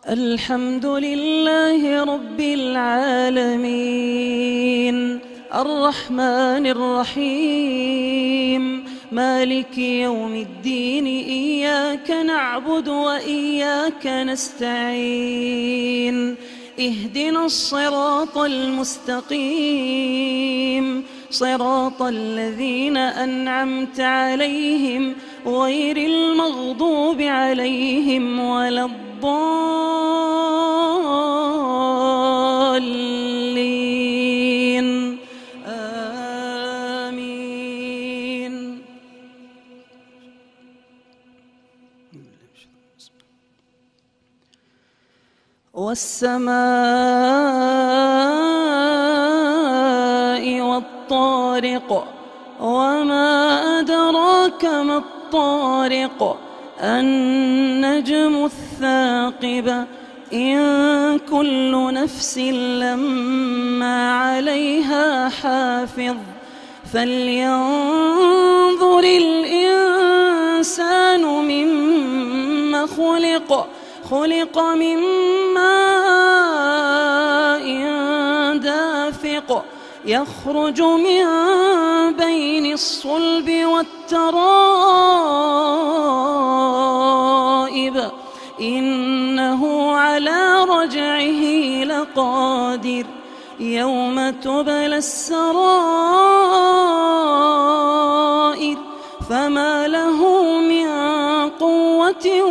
الحمد لله رب العالمين الرحمن الرحيم مالك يوم الدين إياك نعبد وإياك نستعين اهدنا الصراط المستقيم صراط الذين أنعمت عليهم غير المغضوب عليهم ولا الضالين آمين. والسماء والطارق وما أدراك ما الطارق النجم الثاقب إن كل نفس لما عليها حافظ فلينظر الإنسان مما خلق من ماء دافق يخرج من بين الصلب والترائب إنه على رجعه لقادر يوم تبلى السرائر فما له من قوة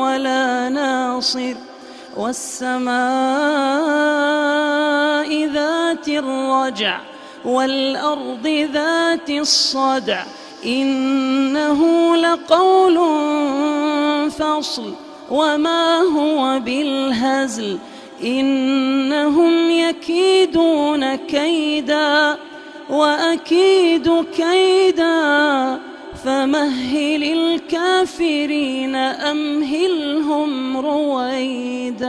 ولا ناصر. والسماء ذات الرجع والأرض ذات الصدع إنه لقول فصل وما هو بالهزل إنهم يكيدون كيدا وأكيد كيدا فمهل الكافرين أمهلهم رويدا.